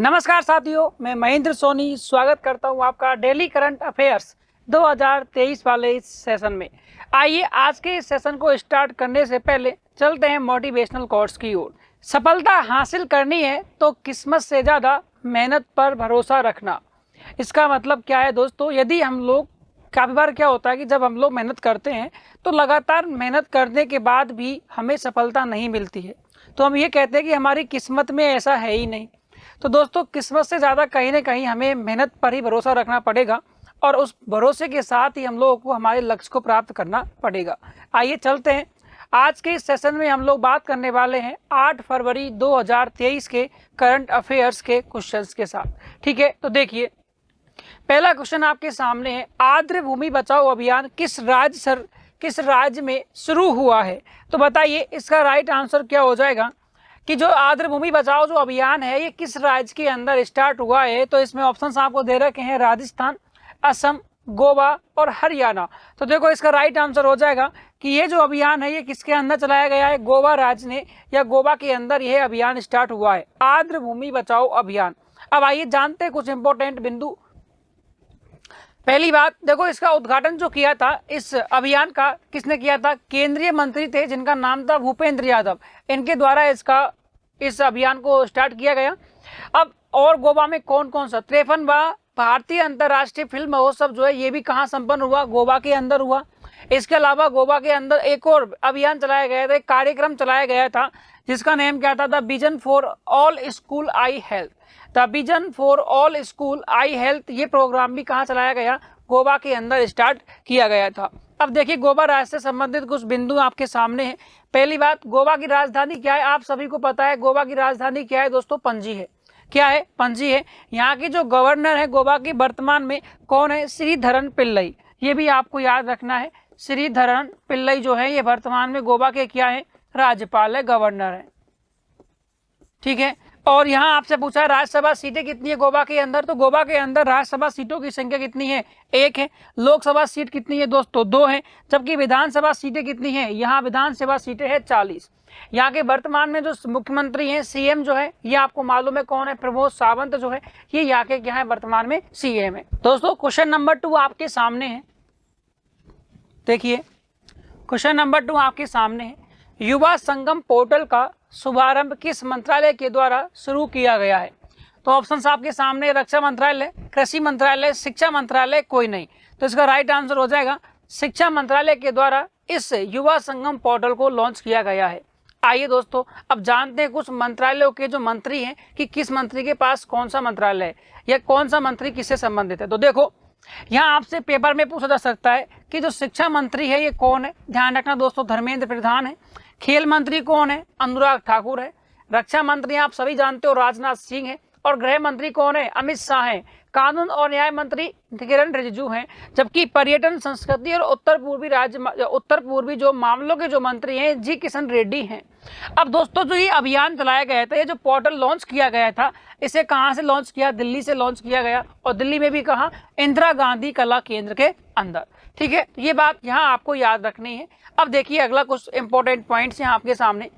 नमस्कार साथियों, मैं महेंद्र सोनी स्वागत करता हूं आपका डेली करंट अफेयर्स 2023 वाले इस सेशन में। आइए आज के इस सेशन को स्टार्ट करने से पहले चलते हैं मोटिवेशनल कोट्स की ओर। सफलता हासिल करनी है तो किस्मत से ज़्यादा मेहनत पर भरोसा रखना। इसका मतलब क्या है दोस्तों? यदि हम लोग काफ़ी बार क्या होता है कि जब हम लोग मेहनत करते हैं तो लगातार मेहनत करने के बाद भी हमें सफलता नहीं मिलती है, तो हम ये कहते हैं कि हमारी किस्मत में ऐसा है ही नहीं। तो दोस्तों, किस्मत से ज़्यादा कहीं ना कहीं हमें मेहनत पर ही भरोसा रखना पड़ेगा और उस भरोसे के साथ ही हम लोगों को हमारे लक्ष्य को प्राप्त करना पड़ेगा। आइए चलते हैं। आज के इस सेशन में हम लोग बात करने वाले हैं 8 फरवरी 2023 के करंट अफेयर्स के क्वेश्चंस के साथ। ठीक है, तो देखिए पहला क्वेश्चन आपके सामने है, आर्द्र भूमि बचाओ अभियान किस राज्य में शुरू हुआ है? तो बताइए इसका राइट आंसर क्या हो जाएगा कि जो आर्द्र भूमि बचाओ जो अभियान है ये किस राज्य के अंदर स्टार्ट हुआ है? तो इसमें ऑप्शंस आपको दे रखे हैं राजस्थान, असम, गोवा और हरियाणा। तो देखो इसका राइट आंसर हो जाएगा कि ये जो अभियान है ये किसके अंदर चलाया गया है? गोवा राज्य ने या गोवा के अंदर यह अभियान स्टार्ट हुआ है, आर्द्र भूमि बचाओ अभियान। अब आइए जानते हैं कुछ इंपॉर्टेंट बिंदु। पहली बात देखो, इसका उद्घाटन जो किया था इस अभियान का किसने किया था? केंद्रीय मंत्री थे जिनका नाम था भूपेंद्र यादव। इनके द्वारा इस अभियान को स्टार्ट किया गया। अब और गोवा में कौन कौन सा 53वां भारतीय अंतर्राष्ट्रीय फिल्म महोत्सव जो है ये भी कहाँ संपन्न हुआ? गोवा के अंदर हुआ। इसके अलावा गोवा के अंदर एक और अभियान चलाया गया था, एक कार्यक्रम चलाया गया था जिसका नेम क्या था? The vision for all school I health. The vision for all school I health ये प्रोग्राम भी कहाँ चलाया गया? गोवा के अंदर स्टार्ट किया गया था। अब देखिए गोवा राज्य से संबंधित कुछ बिंदु आपके सामने हैं। पहली बात, गोवा की राजधानी क्या है? आप सभी को पता है गोवा की राजधानी क्या है दोस्तों? पणजी है। क्या है? पणजी है। यहाँ की जो गवर्नर है गोवा की वर्तमान में कौन है? श्रीधरन पिल्लई। ये भी आपको याद रखना है। श्रीधरन पिल्लई जो है ये वर्तमान में गोवा के क्या है? राज्यपाल है, गवर्नर है। ठीक है, और यहाँ आपसे पूछा राज्यसभा सीटें कितनी है गोवा के अंदर? तो गोवा के अंदर राज्यसभा सीटों की संख्या कितनी है? 1 है। लोकसभा सीट कितनी है दोस्तों? 2 है। जबकि विधानसभा सीटें कितनी है? यहाँ विधानसभा सीटें हैं 40। यहाँ के वर्तमान में जो मुख्यमंत्री हैं, सीएम जो है ये आपको मालूम है कौन है? प्रमोद सावंत जो है ये यहाँ के क्या है? वर्तमान में सीएम है। दोस्तों क्वेश्चन नंबर 2 आपके सामने है। देखिए क्वेश्चन नंबर 2 आपके सामने है, युवा संगम पोर्टल का शुभारंभ किस मंत्रालय के द्वारा शुरू किया गया है? तो ऑप्शंस आपके सामने, रक्षा मंत्रालय, कृषि मंत्रालय, शिक्षा मंत्रालय, कोई नहीं। तो इसका राइट आंसर हो जाएगा शिक्षा मंत्रालय के द्वारा इस युवा संगम पोर्टल को लॉन्च किया गया है। आइए दोस्तों अब जानते हैं कुछ मंत्रालयों के जो मंत्री हैं कि किस मंत्री के पास कौन सा मंत्रालय है या कौन सा मंत्री किससे संबंधित है। तो देखो यहाँ आपसे पेपर में पूछा जा सकता है कि जो शिक्षा मंत्री है ये कौन है? ध्यान रखना दोस्तों, धर्मेंद्र प्रधान है। खेल मंत्री कौन है? अनुराग ठाकुर है। रक्षा मंत्री आप सभी जानते हो राजनाथ सिंह है। और गृह मंत्री कौन है? अमित शाह है। कानून और न्याय मंत्री किरण रिजिजू हैं। जबकि पर्यटन, संस्कृति और उत्तर पूर्वी जो मामलों के जो मंत्री हैं जी किशन रेड्डी हैं। अब दोस्तों जो ये अभियान चलाया गया था, ये जो पोर्टल लॉन्च किया गया था, इसे कहाँ से लॉन्च किया? दिल्ली से लॉन्च किया गया। और दिल्ली में भी कहाँ? इंदिरा गांधी कला केंद्र के अंदर। ठीक है, ये बात यहाँ आपको याद रखनी है। अब देखिए अगला कुछ इंपॉर्टेंट पॉइंट्स यहाँ आपके सामने।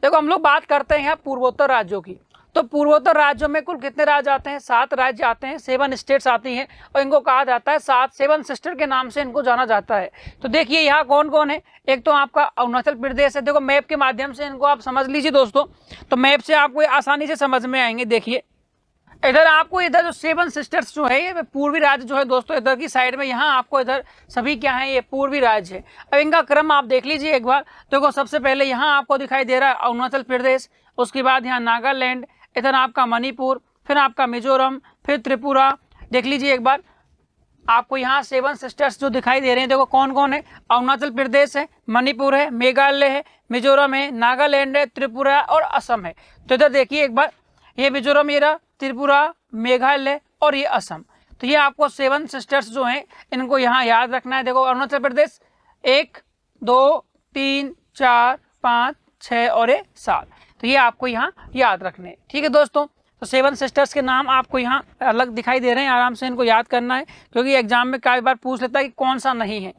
देखो हम लोग बात करते हैं पूर्वोत्तर राज्यों की। तो पूर्वोत्तर राज्यों में कुल कितने राज्य आते हैं? 7 राज्य आते हैं, 7 स्टेट्स आती हैं और इनको कहा जाता है 7 सिस्टर के नाम से इनको जाना जाता है। तो देखिए यहाँ कौन कौन है। एक तो आपका अरुणाचल प्रदेश है। देखो मैप के माध्यम से इनको आप समझ लीजिए दोस्तों, तो मैप से आपको आसानी से समझ में आएंगे। देखिए इधर आपको इधर जो 7 सिस्टर्स जो है ये पूर्वी राज्य जो है दोस्तों, इधर की साइड में यहाँ आपको इधर सभी क्या है? ये पूर्वी राज्य है। अब इनका क्रम आप देख लीजिए एक बार। देखो सबसे पहले यहाँ आपको दिखाई दे रहा है अरुणाचल प्रदेश, उसके बाद यहाँ नागालैंड, इधर आपका मणिपुर, फिर आपका मिजोरम, फिर त्रिपुरा। देख लीजिए एक बार, आपको यहाँ 7 सिस्टर्स जो दिखाई दे रहे हैं। देखो कौन कौन है? अरुणाचल प्रदेश है, मणिपुर है, मेघालय है, मिजोरम है, नागालैंड है, त्रिपुरा और असम है। तो इधर देखिए एक बार, ये मिजोरम, ये त्रिपुरा, मेघालय और ये असम। तो ये आपको 7 सिस्टर्स जो हैं इनको यहाँ याद रखना है। देखो अरुणाचल प्रदेश 1 2 3 4 5 6 और 7। तो ये आपको यहाँ याद रखने हैं। ठीक है दोस्तों, तो 7 सिस्टर्स के नाम आपको यहाँ अलग दिखाई दे रहे हैं, आराम से इनको याद करना है क्योंकि एग्जाम में कई बार पूछ लेता है कि कौन सा नहीं है,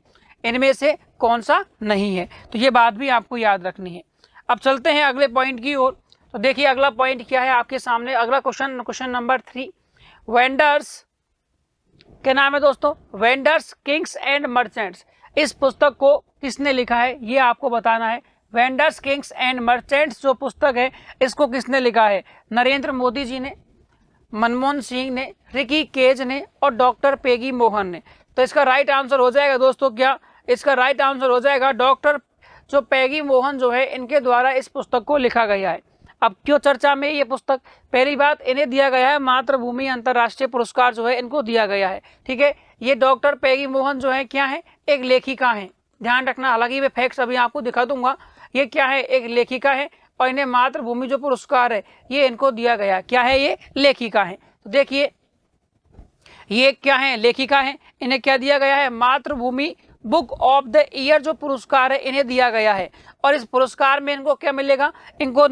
इनमें से कौन सा नहीं है। तो ये बात भी आपको याद रखनी है। अब चलते हैं अगले पॉइंट की ओर। तो देखिए अगला पॉइंट क्या है आपके सामने, अगला क्वेश्चन नंबर 3, वेंडर्स क्या नाम है दोस्तों, वेंडर्स किंग्स एंड मर्चेंट्स। इस पुस्तक को किसने लिखा है ये आपको बताना है। वेंडर्स किंग्स एंड मर्चेंट्स जो पुस्तक है इसको किसने लिखा है, नरेंद्र मोदी जी ने, मनमोहन सिंह ने, रिकी केज ने और डॉक्टर पेगी मोहन ने। तो इसका राइट आंसर हो जाएगा दोस्तों क्या, इसका राइट आंसर हो जाएगा डॉक्टर जो पेगी मोहन जो है इनके द्वारा इस पुस्तक को लिखा गया है। अब क्यों चर्चा में ये पुस्तक, पहली बात इन्हें दिया गया है मातृभूमि अंतर्राष्ट्रीय पुरस्कार जो है इनको दिया गया है, ठीक है। ये डॉक्टर पेगी मोहन जो है क्या है, एक लेखिका है, ध्यान रखना, हालांकि मैं फैक्ट्स अभी आपको दिखा दूंगा। ये क्या है, एक लेखिका है और इन्हें मातृभूमि जो पुरस्कार है ये इनको दिया गया, क्या है ये लेखिका है। तो देखिए ये क्या है, लेखिका है, इन्हें क्या दिया गया है, मातृभूमि बुक ऑफ द ईयर जो पुरस्कार है इन्हें दिया गया है। और इस पुरस्कार में इनको क्या मिलेगा, इनको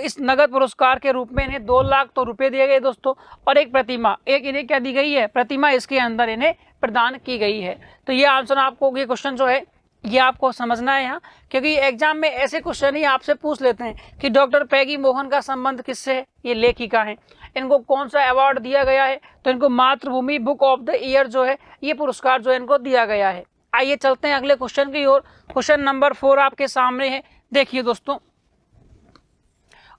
इस नगद पुरस्कार के रूप में इन्हें 2 लाख तो रुपए दिए गए दोस्तों, और एक प्रतिमा, एक इन्हें क्या दी गई है, प्रतिमा इसके अंदर इन्हें प्रदान की गई है। तो ये आंसर आपको, ये क्वेश्चन जो है ये आपको समझना है यहाँ, क्योंकि एग्जाम में ऐसे क्वेश्चन ही आपसे पूछ लेते हैं कि डॉक्टर पेगी मोहन का संबंध किससे है, ये लेखिका है, इनको कौन सा अवार्ड दिया गया है, तो इनको मातृभूमि बुक ऑफ द ईयर जो है ये पुरस्कार जो है इनको दिया गया है। आइए चलते हैं अगले क्वेश्चन की ओर। क्वेश्चन नंबर 4 आपके सामने है। देखिए दोस्तों,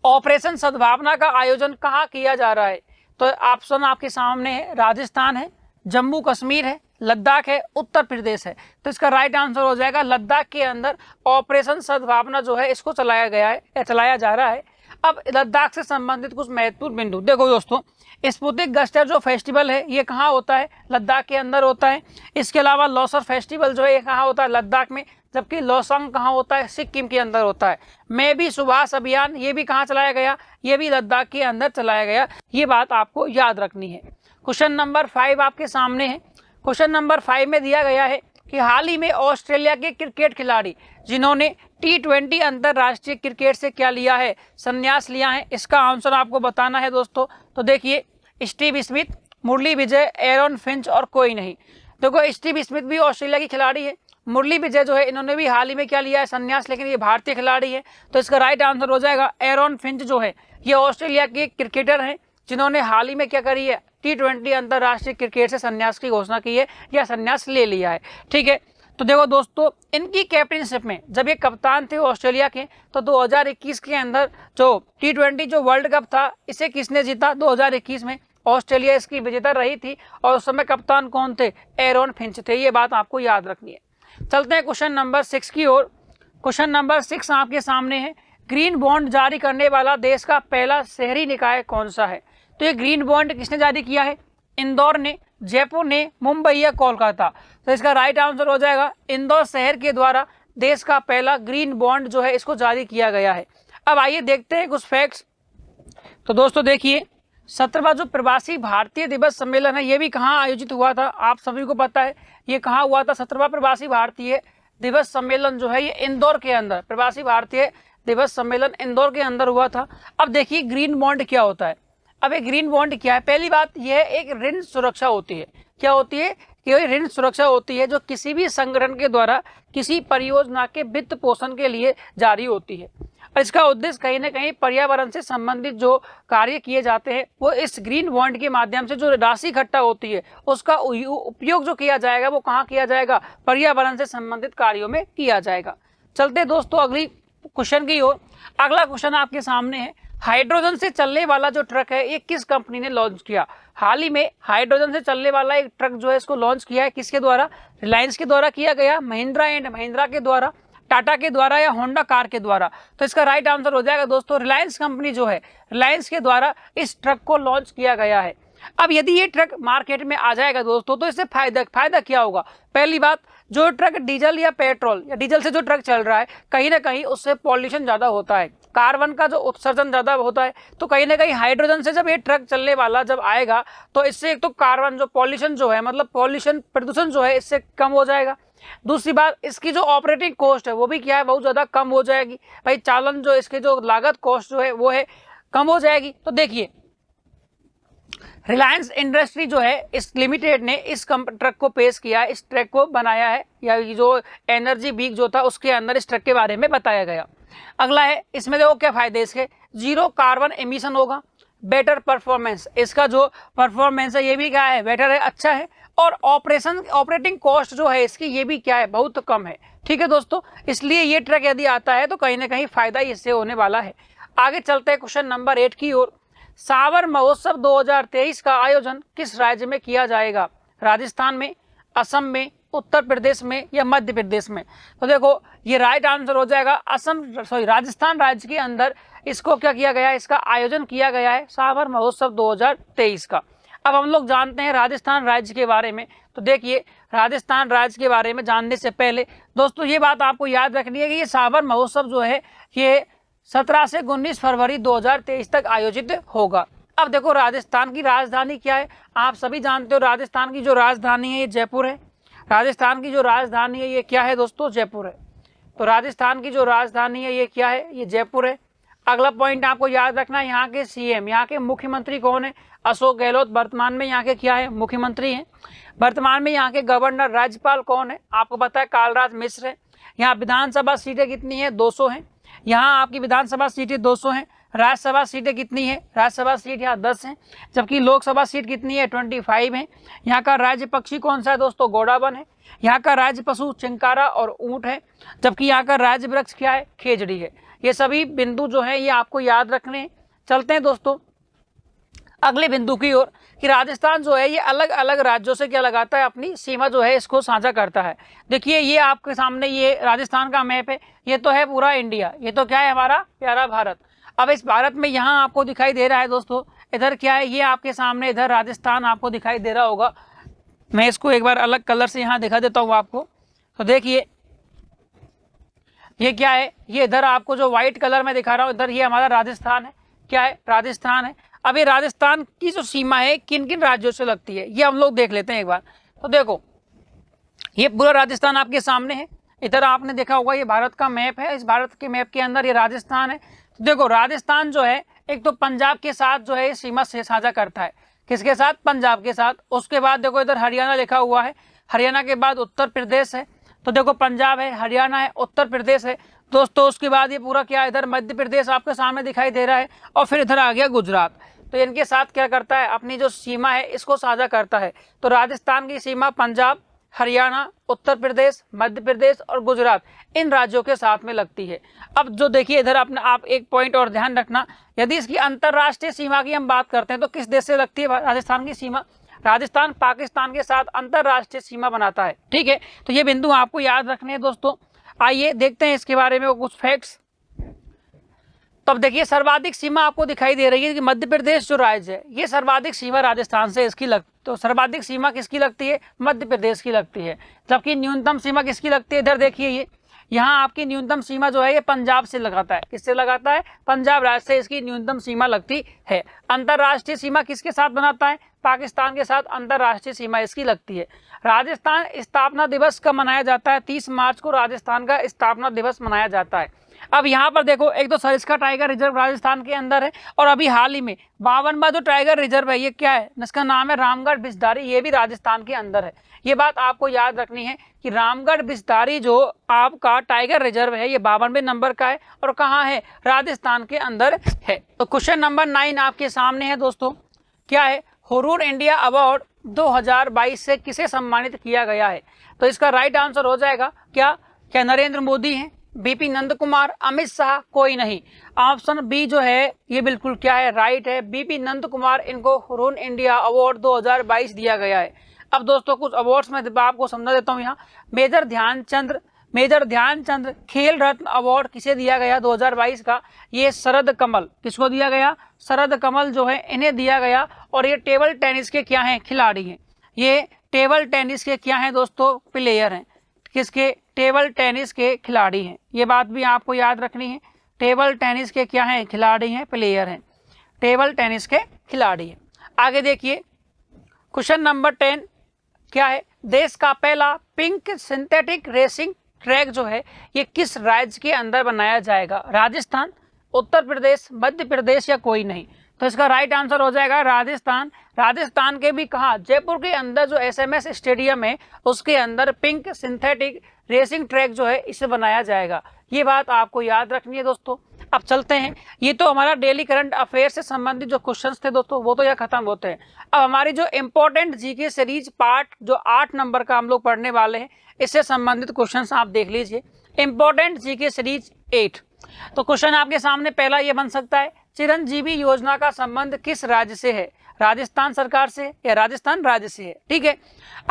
ऑपरेशन सद्भावना का आयोजन कहाँ किया जा रहा है, तो ऑप्शन आपके सामने है, राजस्थान है, जम्मू कश्मीर है, लद्दाख है, उत्तर प्रदेश है। तो इसका राइट आंसर हो जाएगा लद्दाख के अंदर ऑपरेशन सद्भावना जो है इसको चलाया गया है या चलाया जा रहा है। अब लद्दाख से संबंधित कुछ महत्वपूर्ण बिंदु देखो दोस्तों, स्पुतनिक गस्टर जो फेस्टिवल है ये कहाँ होता है, लद्दाख के अंदर होता है। इसके अलावा लॉसर फेस्टिवल जो है ये कहाँ होता है, लद्दाख में, जबकि लॉसंग कहाँ होता है, सिक्किम के अंदर होता है। मैं भी सुभाष अभियान ये भी कहाँ चलाया गया, ये भी लद्दाख के अंदर चलाया गया, ये बात आपको याद रखनी है। क्वेश्चन नंबर 5 आपके सामने है। क्वेश्चन नंबर 5 में दिया गया है कि हाल ही में ऑस्ट्रेलिया के क्रिकेट खिलाड़ी जिन्होंने T20 अंतरराष्ट्रीय क्रिकेट से क्या लिया है, संन्यास लिया है, इसका आंसर आपको बताना है दोस्तों। तो देखिए, Steve Smith, Murali Vijay, Aaron Finch और कोई नहीं। देखो स्टीव स्मिथ भी ऑस्ट्रेलिया की खिलाड़ी है, मुरली विजय जो है इन्होंने भी हाल ही में क्या लिया है, संन्यास, लेकिन ये भारतीय खिलाड़ी है। तो इसका राइट आंसर हो जाएगा एरन फिंच जो है ये ऑस्ट्रेलिया के क्रिकेटर हैं जिन्होंने हाल ही में क्या करी है, T20 अंतरराष्ट्रीय क्रिकेट से संन्यास की घोषणा की है या संन्यास ले लिया है, ठीक है। तो देखो दोस्तों, इनकी कैप्टनशिप में जब ये कप्तान थे ऑस्ट्रेलिया के, तो 2021 के अंदर जो T20 जो वर्ल्ड कप था इसे किसने जीता, 2021 में ऑस्ट्रेलिया इसकी विजेता रही थी, और उस समय कप्तान कौन थे, एरन फिंच थे, ये बात आपको याद रखनी है। चलते हैं क्वेश्चन नंबर 6 की ओर। क्वेश्चन नंबर 6 आपके सामने है, ग्रीन बॉन्ड जारी करने वाला देश का पहला शहरी निकाय कौन सा है। तो ये ग्रीन बॉन्ड किसने जारी किया है, इंदौर ने, जयपुर ने, मुंबई या कोलकाता। तो इसका राइट आंसर हो जाएगा इंदौर शहर के द्वारा देश का पहला ग्रीन बॉन्ड जो है इसको जारी किया गया है। अब आइए देखते हैं कुछ फैक्ट्स। तो दोस्तों देखिए, 17वां जो प्रवासी भारतीय दिवस सम्मेलन है ये भी कहाँ आयोजित हुआ था, आप सभी को पता है ये कहाँ हुआ था। 17वां प्रवासी भारतीय दिवस सम्मेलन जो है ये इंदौर के अंदर, प्रवासी भारतीय दिवस सम्मेलन इंदौर के अंदर हुआ था। अब देखिए ग्रीन बॉन्ड क्या होता है। अब एक ग्रीन बॉन्ड क्या है, पहली बात यह एक ऋण सुरक्षा होती है। क्या होती है कि ऋण सुरक्षा होती है जो किसी भी संगठन के द्वारा किसी परियोजना के वित्त पोषण के लिए जारी होती है, और इसका उद्देश्य कहीं ना कहीं पर्यावरण से संबंधित जो कार्य किए जाते हैं वो इस ग्रीन बॉन्ड के माध्यम से जो राशि इकट्ठा होती है उसका उपयोग जो किया जाएगा वो कहाँ किया जाएगा, पर्यावरण से संबंधित कार्यों में किया जाएगा। चलते दोस्तों अगली क्वेश्चन की ओर। अगला क्वेश्चन आपके सामने है, हाइड्रोजन से चलने वाला जो ट्रक है ये किस कंपनी ने लॉन्च किया। हाल ही में हाइड्रोजन से चलने वाला एक ट्रक जो है इसको लॉन्च किया है, किसके द्वारा, रिलायंस के द्वारा किया गया, महिंद्रा एंड महिंद्रा के द्वारा, टाटा के द्वारा या होंडा कार के द्वारा। तो इसका राइट आंसर हो जाएगा दोस्तों रिलायंस कंपनी जो है, रिलायंस के द्वारा इस ट्रक को लॉन्च किया गया है। अब यदि ये ट्रक मार्केट में आ जाएगा दोस्तों तो इससे फायदा क्या होगा, पहली बात जो ट्रक डीजल या पेट्रोल या डीजल से जो ट्रक चल रहा है कहीं ना कहीं उससे पॉल्यूशन ज़्यादा होता है, कार्बन का जो उत्सर्जन ज़्यादा होता है। तो कहीं ना कहीं हाइड्रोजन से जब ये ट्रक चलने वाला जब आएगा तो इससे एक तो कार्बन जो पॉल्यूशन जो है, मतलब पॉल्यूशन प्रदूषण जो है इससे कम हो जाएगा। दूसरी बात इसकी जो ऑपरेटिंग कॉस्ट है वो भी क्या है, बहुत ज़्यादा कम हो जाएगी। भाई चालन जो इसके जो लागत कॉस्ट जो है वो है कम हो जाएगी। तो देखिए रिलायंस इंडस्ट्री जो है इस लिमिटेड ने इस ट्रक को पेश किया है, इस ट्रक को बनाया है, या जो एनर्जी वीक जो था उसके अंदर इस ट्रक के बारे में बताया गया। अगला है, इसमें देखो क्या फायदे इसके, जीरो कार्बन एमिशन होगा, बेटर परफॉर्मेंस, इसका जो परफॉर्मेंस है ये भी क्या है, बेटर है, अच्छा है, और ऑपरेटिंग कॉस्ट जो है इसकी ये भी क्या है, बहुत कम है। ठीक है दोस्तों, इसलिए ये ट्रक यदि आता है तो कहीं ना कहीं फायदा इससे होने वाला है। आगे चलते हैं क्वेश्चन नंबर 8 की ओर। सावर महोत्सव 2023 का आयोजन किस राज्य में किया जाएगा? राजस्थान में, असम में, उत्तर प्रदेश में या मध्य प्रदेश में? तो देखो ये राइट आंसर हो जाएगा राजस्थान राज्य के अंदर इसको क्या किया गया है, इसका आयोजन किया गया है सावर महोत्सव 2023 का। अब हम लोग जानते हैं राजस्थान राज्य के बारे में। तो देखिए राजस्थान राज्य के बारे में जानने से पहले दोस्तों ये बात आपको याद रखनी है कि ये सावर महोत्सव जो है ये 17 से 19 फरवरी 2023 तक आयोजित होगा। अब देखो राजस्थान की राजधानी क्या है, आप सभी जानते हो राजस्थान की जो राजधानी है ये जयपुर है। राजस्थान की जो राजधानी है ये क्या है दोस्तों, जयपुर है। तो राजस्थान की जो राजधानी है ये क्या है, ये जयपुर है। अगला पॉइंट आपको याद रखना है, यहाँ के सीएम, यहाँ के मुख्यमंत्री कौन है, अशोक गहलोत वर्तमान में यहाँ के क्या है, मुख्यमंत्री हैं। वर्तमान में यहाँ के गवर्नर राज्यपाल कौन है, आपको पता है कालराज मिश्र है। यहाँ विधानसभा सीटें कितनी है, 200 हैं। यहाँ आपकी विधानसभा सीटें 200 हैं। राज्यसभा सीटें कितनी है, राज्यसभा सीट यहाँ 10 हैं, जबकि लोकसभा सीट कितनी है, 25 है। यहाँ का राज्य पक्षी कौन सा है दोस्तों, घोड़ावन है। यहाँ का राज्य पशु चिंकारा और ऊंट है, जबकि यहाँ का राज्य वृक्ष क्या है, खेजड़ी है। ये सभी बिंदु जो है ये आपको याद रखने हैं। चलते हैं दोस्तों अगले बिंदु की ओर कि राजस्थान जो है ये अलग अलग राज्यों से क्या लगाता है, अपनी सीमा जो है इसको साझा करता है। देखिए ये आपके सामने ये राजस्थान का मैप है, ये तो है पूरा इंडिया, ये तो क्या है हमारा प्यारा भारत। अब इस भारत में यहाँ आपको दिखाई दे रहा है दोस्तों, इधर क्या है, ये आपके सामने इधर राजस्थान आपको दिखाई दे रहा होगा। मैं इसको एक बार अलग कलर से यहाँ दिखा देता हूँ आपको। तो देखिए ये क्या है, ये इधर आपको जो व्हाइट कलर में दिखा रहा हूँ इधर ये हमारा राजस्थान है, क्या है, राजस्थान है। अब ये राजस्थान की जो सीमा है किन किन राज्यों से लगती है ये हम लोग देख लेते हैं एक बार। तो देखो ये पूरा राजस्थान आपके सामने है, इधर आपने देखा होगा ये भारत का मैप है, इस भारत के मैप के अंदर ये राजस्थान है। तो देखो राजस्थान जो है एक तो पंजाब के साथ जो है सीमा से साझा करता है, किसके साथ, पंजाब के साथ। उसके बाद देखो इधर हरियाणा लिखा हुआ है, हरियाणा के बाद उत्तर प्रदेश है। तो देखो पंजाब है, हरियाणा है, उत्तर प्रदेश है दोस्तों। उसके बाद ये पूरा क्या इधर मध्य प्रदेश आपके सामने दिखाई दे रहा है, और फिर इधर आ गया गुजरात। तो इनके साथ क्या करता है, अपनी जो सीमा है इसको साझा करता है। तो राजस्थान की सीमा पंजाब, हरियाणा, उत्तर प्रदेश, मध्य प्रदेश और गुजरात इन राज्यों के साथ में लगती है। अब जो देखिए इधर अपना आप एक पॉइंट और ध्यान रखना, यदि इसकी अंतर्राष्ट्रीय सीमा की हम बात करते हैं तो किस देश से लगती है राजस्थान की सीमा, राजस्थान पाकिस्तान के साथ अंतर्राष्ट्रीय सीमा बनाता है। ठीक है, तो ये बिंदु आपको याद रखने हैं दोस्तों। आइए देखते हैं इसके बारे में कुछ फैक्ट्स। तब देखिए सर्वाधिक सीमा आपको दिखाई दे रही है कि मध्य प्रदेश जो राज्य है ये सर्वाधिक सीमा राजस्थान से इसकी तो सर्वाधिक सीमा किसकी लगती है, मध्य प्रदेश की लगती है। जबकि न्यूनतम सीमा किसकी लगती है, इधर देखिए ये यहाँ आपकी न्यूनतम सीमा जो है ये पंजाब से लगाता है, किससे लगाता है, पंजाब राज्य से इसकी न्यूनतम सीमा लगती है। अंतर्राष्ट्रीय सीमा किसके साथ बनाता है, पाकिस्तान के साथ अंतर्राष्ट्रीय सीमा इसकी लगती है। राजस्थान स्थापना दिवस कब मनाया जाता है, 30 मार्च को राजस्थान का स्थापना दिवस मनाया जाता है। अब यहाँ पर देखो एक तो सरिस्का टाइगर रिजर्व राजस्थान के अंदर है, और अभी हाल ही में 52वां जो टाइगर रिजर्व है ये क्या है, इसका नाम है रामगढ़ बिस्दारी, ये भी राजस्थान के अंदर है। ये बात आपको याद रखनी है कि रामगढ़ बिस्दारी जो आपका टाइगर रिजर्व है ये 52वें नंबर का है और कहाँ है, राजस्थान के अंदर है। तो क्वेश्चन नंबर 9 आपके सामने है दोस्तों, क्या है, हुरूर इंडिया अवार्ड 2022 से किसे सम्मानित किया गया है? तो इसका राइट आंसर हो जाएगा क्या नरेंद्र मोदी हैं, बीपी नंद कुमार, अमित शाह, कोई नहीं। ऑप्शन बी जो है ये बिल्कुल क्या है, राइट है, बीपी नंद कुमार, इनको हुरूर इंडिया अवार्ड 2022 दिया गया है। अब दोस्तों कुछ अवार्ड्स में आपको समझा देता हूँ। यहाँ मेजर ध्यानचंद खेल रत्न अवार्ड किसे दिया गया 2022 का, ये शरद कमल, किसको दिया गया, शरद कमल जो है इन्हें दिया गया। और ये टेबल टेनिस के क्या हैं, खिलाड़ी हैं, ये टेबल टेनिस के क्या हैं दोस्तों, प्लेयर हैं, किसके, टेबल टेनिस के खिलाड़ी हैं। ये बात भी आपको याद रखनी है, टेबल टेनिस के क्या हैं, खिलाड़ी हैं, प्लेयर हैं, टेबल टेनिस के खिलाड़ी हैं। आगे देखिए क्वेश्चन नंबर 10 क्या है, देश का पहला पिंक सिंथेटिक रेसिंग ट्रैक जो है ये किस राज्य के अंदर बनाया जाएगा, राजस्थान, उत्तर प्रदेश, मध्य प्रदेश या कोई नहीं? तो इसका राइट आंसर हो जाएगा राजस्थान। राजस्थान के भी कहा, जयपुर के अंदर जो SMS स्टेडियम है उसके अंदर पिंक सिंथेटिक रेसिंग ट्रैक जो है इसे बनाया जाएगा। ये बात आपको याद रखनी है दोस्तों। अब चलते हैं, ये तो हमारा डेली करंट अफेयर से संबंधित जो क्वेश्चंस थे दोस्तों वो तो यहाँ खत्म होते हैं। अब हमारी जो इंपॉर्टेंट जीके सीरीज पार्ट जो 8 नंबर का हम लोग पढ़ने वाले हैं, इससे संबंधित क्वेश्चंस आप देख लीजिए। इंपॉर्टेंट जीके सीरीज 8, तो क्वेश्चन आपके सामने पहला ये बन सकता है, चिरंजीवी योजना का संबंध किस राज्य से है? राजस्थान सरकार से या राजस्थान राज्य से है। ठीक है,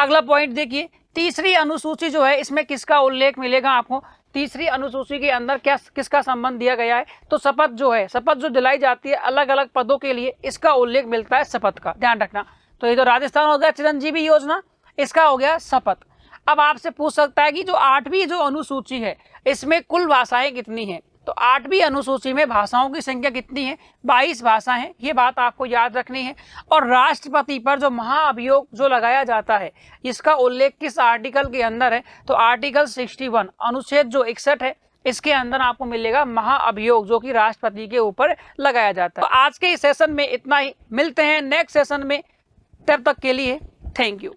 अगला पॉइंट देखिए, तीसरी अनुसूची जो है इसमें किसका उल्लेख मिलेगा आपको? तीसरी अनुसूची के अंदर क्या किसका संबंध दिया गया है? तो शपथ जो है, शपथ जो दिलाई जाती है अलग अलग पदों के लिए, इसका उल्लेख मिलता है शपथ का, ध्यान रखना। तो ये तो राजस्थान हो गया चिरंजीवी योजना, इसका हो गया शपथ। अब आपसे पूछ सकता है कि जो 8वीं जो अनुसूची है इसमें कुल भाषाएं कितनी हैं? तो 8वीं अनुसूची में भाषाओं की संख्या कितनी है? 22 भाषा है, ये बात आपको याद रखनी है। और राष्ट्रपति पर जो महाअभियोग जो लगाया जाता है इसका उल्लेख किस आर्टिकल के अंदर है? तो आर्टिकल 61 अनुच्छेद जो 61 है इसके अंदर आपको मिलेगा महाअभियोग जो कि राष्ट्रपति के ऊपर लगाया जाता है। तो आज के इस सेशन में इतना ही, मिलते हैं नेक्स्ट सेशन में, तब तक के लिए थैंक यू।